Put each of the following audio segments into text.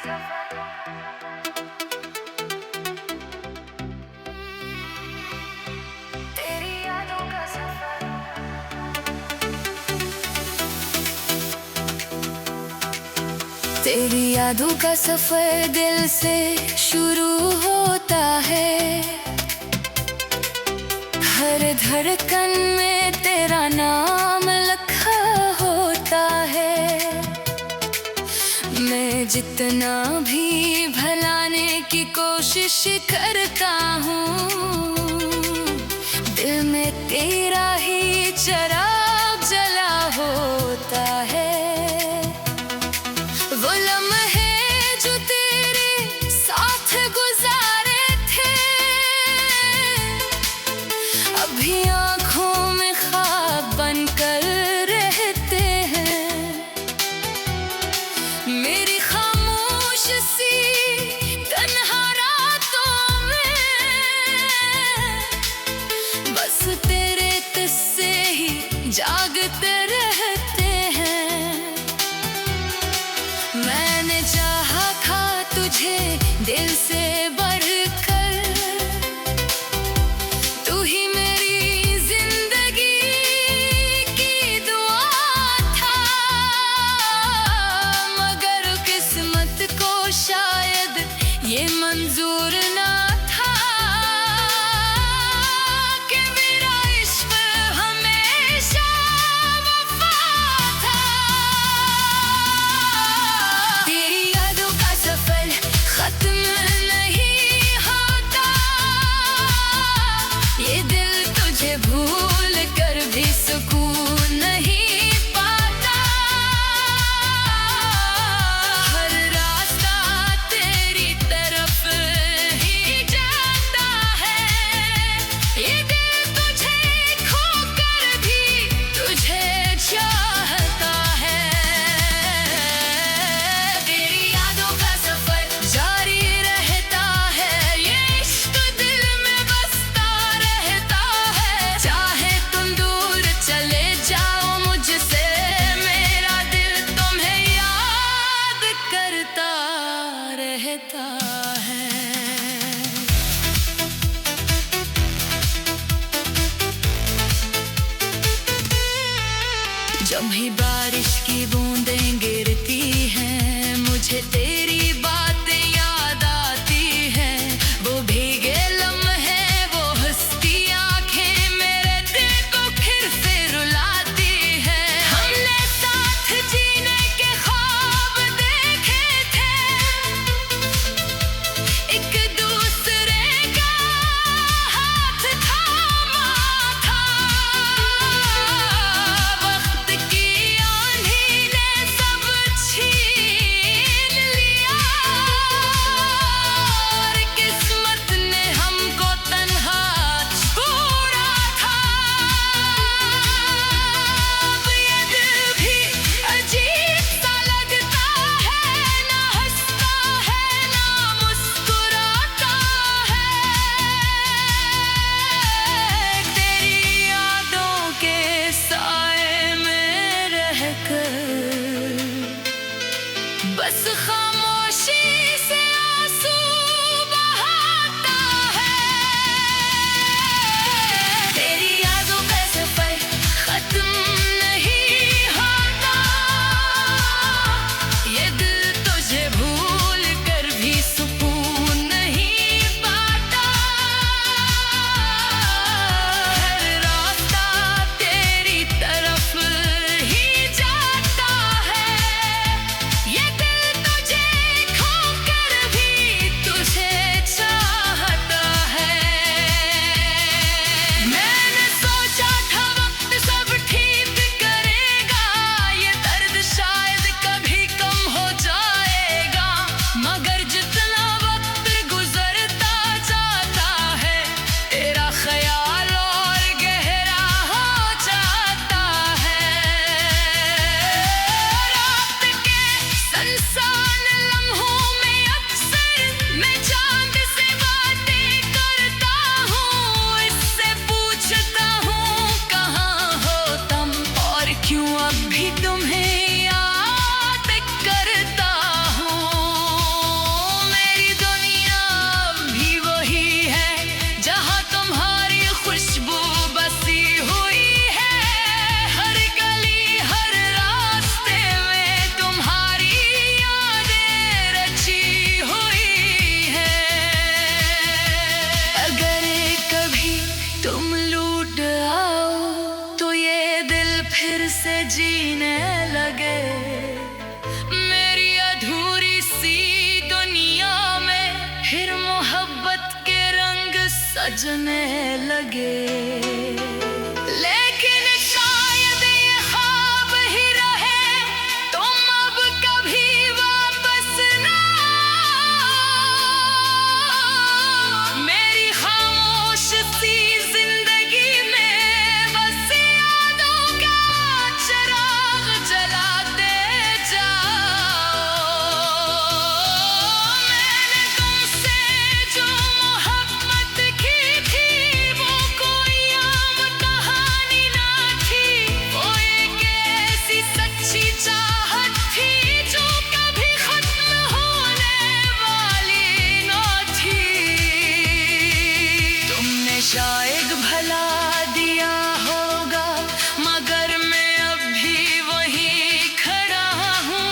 तेरी यादों का सफर। तेरी यादों का सफर दिल से शुरू होता है। हर धड़कन में तेरा नाम लिखा होता है। मैं जितना भी भुलाने की कोशिश करता हूँ, दिल में तेरा ही चिराग जला होता है। वो लम्हे जो तेरे साथ गुजारे थे, अभी आँखों में ख्वाब बनकर रहते हैं। मेरी खामोश सी तन्हा रातों में बस तेरे किस्से ही जागते रहते हैं। मैंने चाहा था तुझे दिल से बढ़कर, तू ही मेरी जिंदगी की दुआ था। मगर किस्मत को शायद ये मंजूर ना था कि मेरा इश्क हमेशा वफा था। तेरी यादों का सफर खत्म नहीं होता, ये दिल तुझे भूल कर भी सुकून नहीं पाता। हर रास्ता तेरी तरफ ही जाता है, ये दिल तुझे खोकर भी तुझे चाहता है। तेरी यादों का सफर जारी रहता है, ये इश्क दिल में बसता रहता है। चाहे तुम दूर चले जाओ मुझसे, मेरा दिल तुम्हें याद करता रहता है। जब भी बारिश की बूंदें गिरती हैं, मुझे तेरी बातें याद आती हैं। वो भीगे लम्हे, वो हंसती आंखें मेरे दिल को फिर से रुलाती हैं। हमने साथ जीने के ख्वाब देखे थे, एक दूसरे का हाथ थामा था। वक्त की आंधी ने सब छीन लिया, और किस्मत ने हमको तन्हा छोड़ा था। अब ये दिल भी अजीब सा लगता है, ना हंसता है ना मुस्कुराता है। तेरी यादों के साए में रहकर बस खामोशी से आंसू बहाता है। तेरी यादों का सफर खत्म नहीं होता, ये दिल तुझे भूल कर भी सुकून नहीं पाता। हर रास्ता तेरी तरफ ही जाता है, ये दिल तुझे खो सजने लगे। लेकिन शायद ये ख्वाब ही रहे, तुम अब कभी वापस ना आओ। मेरी खामोश सी जिंदगी में बस यादों का चिराग जलाते जाओ। मैंने तुमसे जो मोहब्बत की थी वो कोई आम कहानी ना थी, वो एक ऐसी सच्ची चाहत थी जो कभी खत्म होने वाली ना थी। तुमने शायद भला दिया होगा, मगर मैं अब भी वहीं खड़ा हूँ,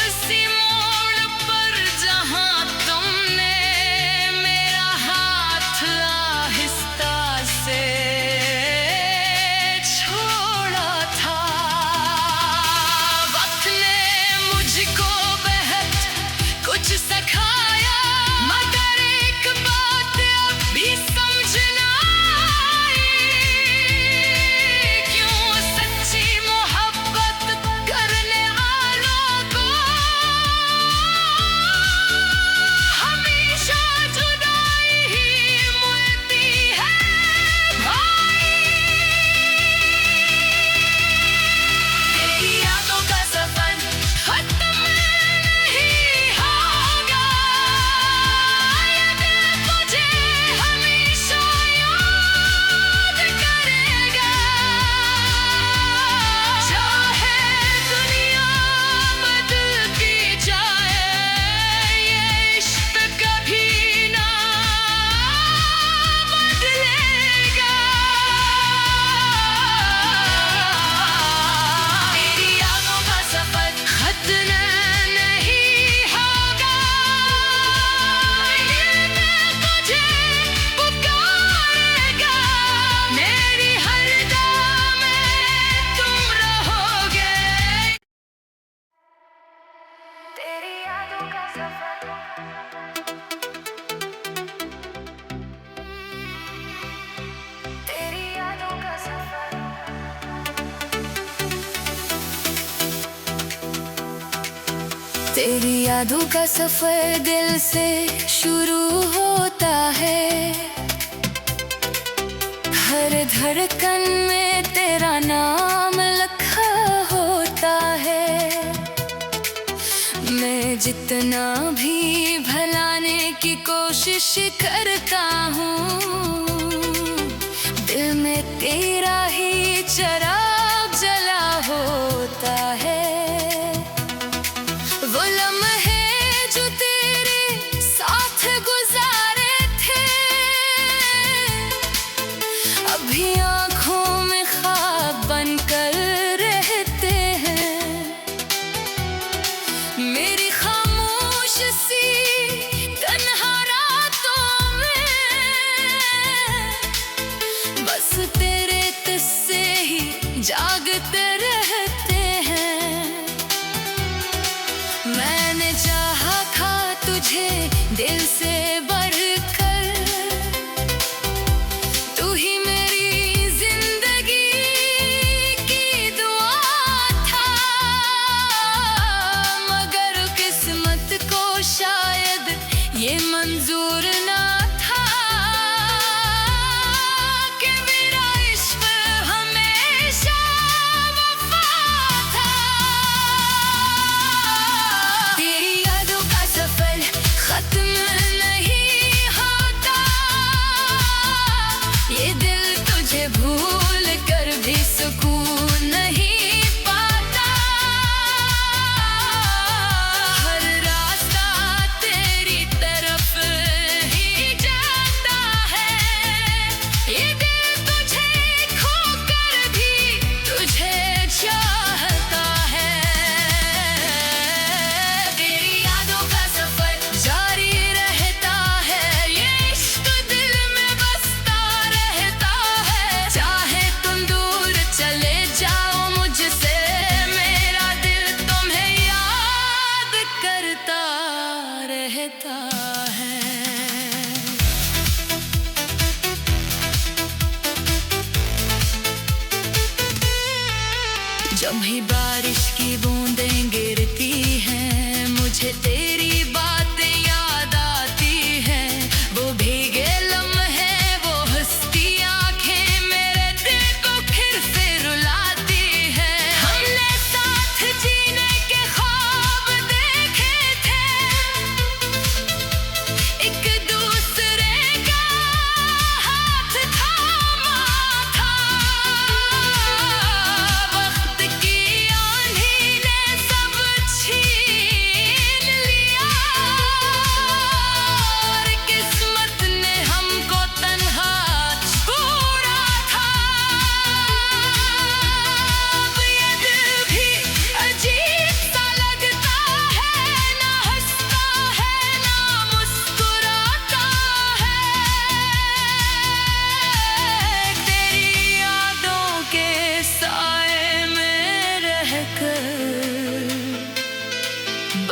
इसी मोड़ पर जहाँ तुमने मेरा हाथ आहिस्ता से छोड़ा था। वक्त ने मुझको बहुत कुछ सिखाया, मगर एक बात अब भी समझ ना आई, क्यों सच्ची मोहब्बत करने वालों को हमेशा जुदाई ही मिलती है भाई। तेरी यादों का सफर खत्म नहीं होगा, ये दिल तुझे हमेशा याद करेगा। चाहे दुनिया बदलती जाए, ये इश्क कभी ना बदलेगा। तेरी यादों का सफर खत्म नहीं होगा, ये दिल तुझे पुकारेगा। मेरी हर दुआ में तुम रहोगे। तेरी यादों का सफर, तेरी यादों का सफर। तेरी यादों का सफर दिल से शुरू होता है, हर धड़कन में तेरा नाम लिखा होता है। मैं जितना भी भुलाने की कोशिश करता हूँ, दिल में तेरा ही चिराग जला होता है। वो लम्हे जो तेरे साथ गुजारे थे, अभी आँखों में ख्वाब बनकर रहते हैं। मेरी खामोश सी तन्हा रातों में बस तेरे किस्से ही जागते रहते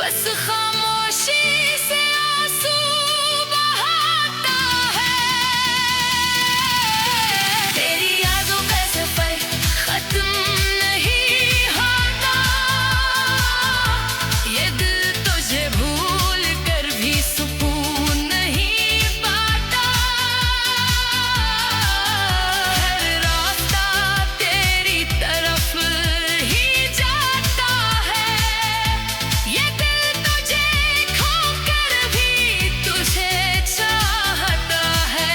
बस खामोशी से आंसू बहाता है। तेरी यादों का सफर खत्म नहीं होता, ये दिल तुझे भूल कर भी सुकून नहीं पाता। हर रास्ता तेरी तरफ ही जाता है, ये दिल तुझे खोकर भी तुझे चाहता है।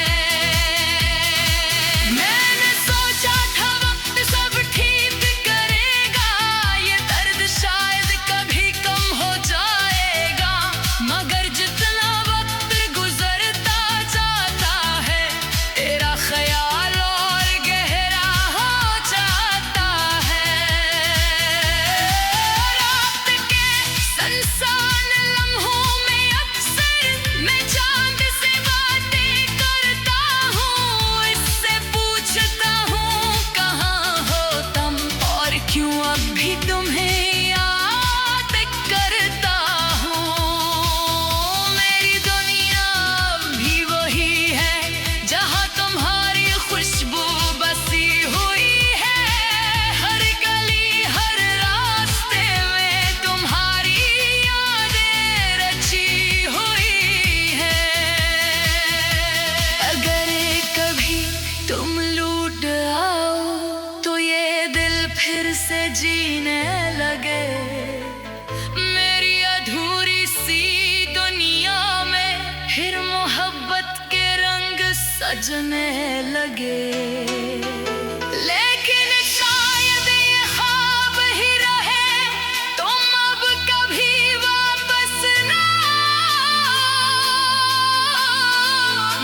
मैंने सोचा था वक्त सब ठीक करेगा, ये दर्द शायद कभी कम हो जाएगा, मगर जितना वक्त गुजरता जाता है तेरा ख्याल और गहरा हो जाता है। रात के सुनसान लम्हों में अक्सर मैं चांद से बातें करता हूँ, इससे पूछता हूँ कहाँ हो तुम और क्यों अब भी तुम्हें याद करता हूँ। मेरी दुनिया अब भी वही है जहाँ तुम्हारी खुशबू बसी हुई है, हर गली हर रास्ते में तुम्हारी यादें रची हुई है। अगर कभी तुम लूट आओ तो ये दिल फिर से जीने लगे, मेरी अधूरी सी दुनिया में फिर मोहब्बत के रंग सजने लगे। लेकिन शायद ये ख्वाब ही रहे, तुम अब कभी वापस ना आओ।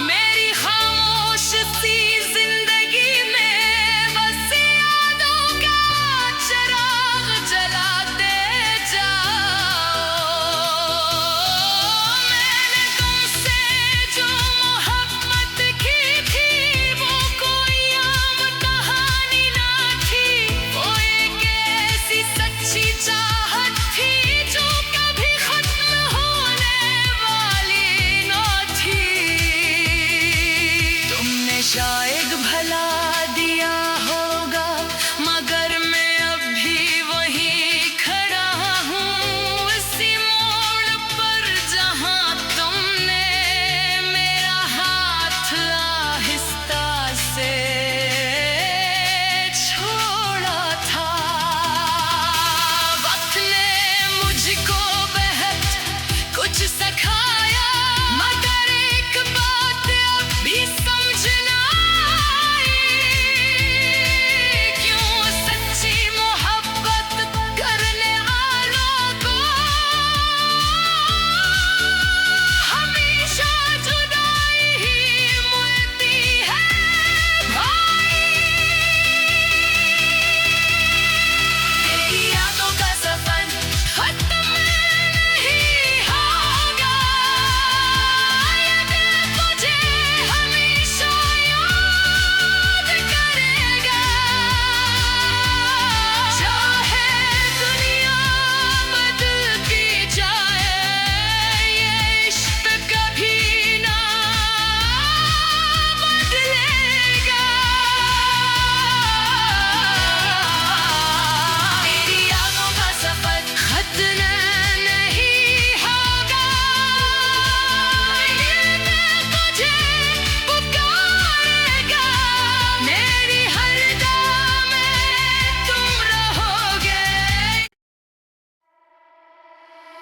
मेरी खामोश सी जिंदगी में बस यादों का चिराग जलाते जाओ। मैंने तुमसे जो मोहब्बत की थी वो कोई आम कहानी ना थी, वो एक ऐसी सच्ची चाहत थी जो कभी खत्म होने वाली ना थी। तुमने शायद भला दिया होगा, मगर मैं अब भी वहीं खड़ा हूँ, इसी मोड़ पर जहाँ तुमने मेरा हाथ आहिस्ता से छोड़ा था। वक्त ने मुझको बेहद कुछ सिखाया, मगर एक बात अब भी समझ ना आई, क्यों सच्ची मोहब्बत करने वालों को हमेशा जुदाई ही मिलती है भाई। तेरी यादों का सफर खत्म नहीं होगा, ये दिल तुझे हमेशा याद करेगा। चाहे दुनिया बदलती जाए, ये इश्क कभी ना बदलेगा। तेरी यादों का सफर खत्म नहीं होगा, ये दिल तुझे पुकारेगा, मेरी हर दुआ में तुम रहोगे।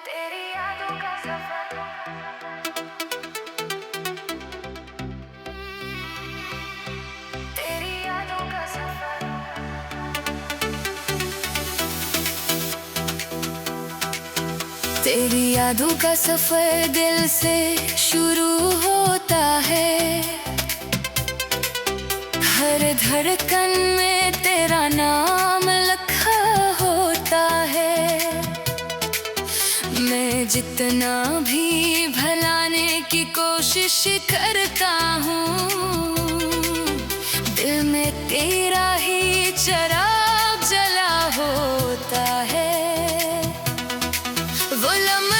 तेरी यादों का सफर, तेरी यादों का सफर। तेरी यादों का सफर दिल से शुरू होता है, हर धड़कन में तेरा नाम लिखा होता है। मैं जितना भी भलाने की कोशिश करता हूँ, दिल में तेरा ही चिराग जला होता है। वो लम्हे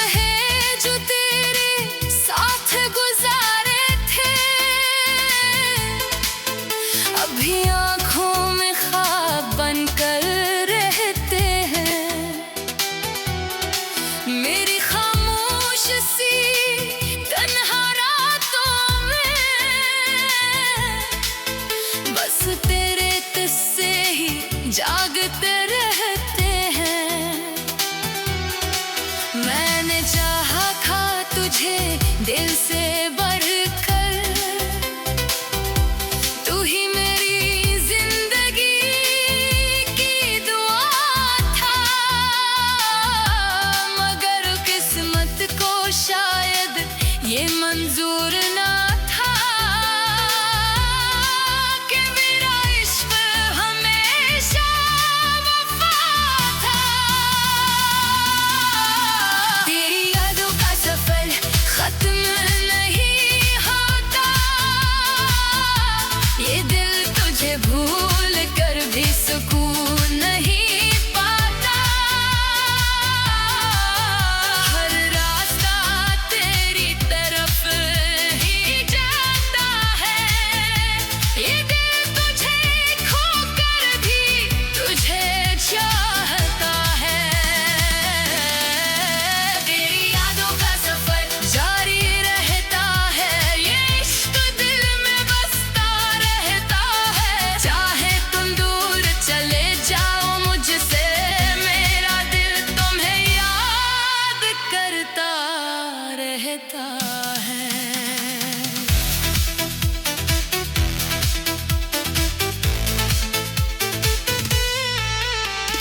रहता है।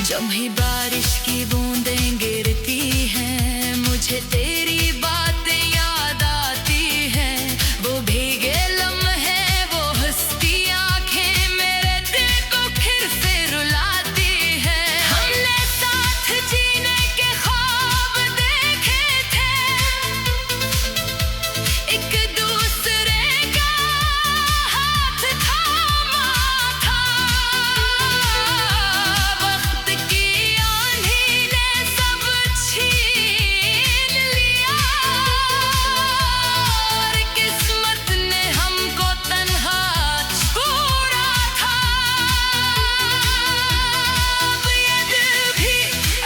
जब भी बारिश की बूंदें गिरती हैं, मुझे तेरी बातें याद आती हैं। वो भीगे लम्हे, वो हंसती आंखें मेरे दिल को फिर से रुलाती हैं। हमने साथ जीने के ख्वाब देखे थे, एक दूसरे का हाथ थामा था। वक्त की आंधी ने सब छीन लिया, और किस्मत ने हमको तन्हा छोड़ा था। अब ये दिल भी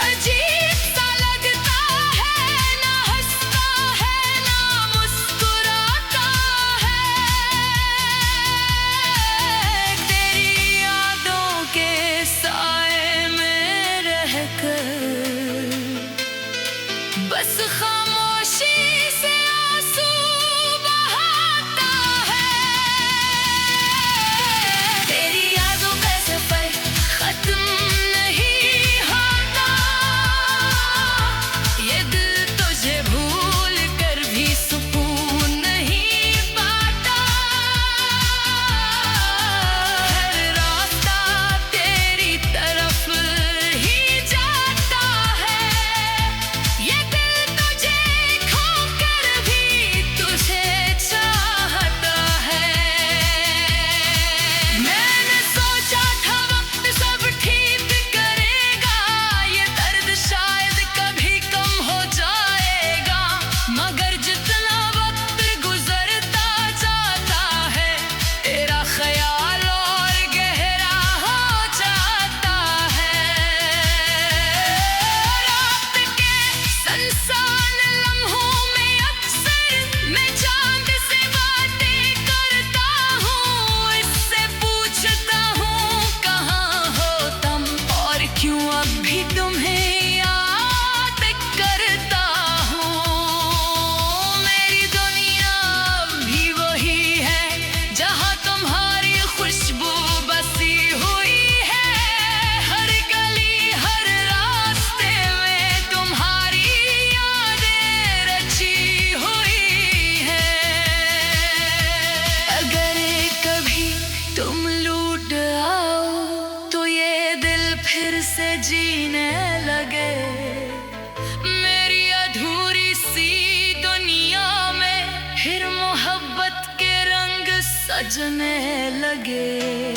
अजीब सा लगता है, ना हंसता है ना मुस्कुराता है। तेरी यादों के साए में रहकर बस खामोशी से आंसू बहाता है। तेरी यादों का सफर खत्म नहीं होता, ये दिल तुझे भूल कर भी सुकून नहीं पाता। हर रास्ता तेरी तरफ ही जाता है, ये दिल तुझे खोकर भी तुझे चाहता है। मैंने सोचा था वक्त सब ठीक करेगा, ये दर्द शायद कभी कम हो जाएगा। मगर जितना वक्त गुजरता जाता है, तेरा ख्याल और गहरा हो जाता है। रात के सुनसान लम्हों में अक्सर मैं चांद से बातें करता हूँ, इससे पूछता हूँ कहाँ हो तुम, और क्यों अब भी तुम्हें याद करता हूँ। मेरी दुनिया अब भी वही है, जहाँ तुम्हारी खुशबू बसी हुई है। हर गली हर रास्ते में तुम्हारी यादें रची हुई है। अगर कभी तुम लूट आओ तो ये दिल फिर से जीने लगे, मेरी अधूरी सी दुनिया में फिर मोहब्बत के रंग सजने लगे।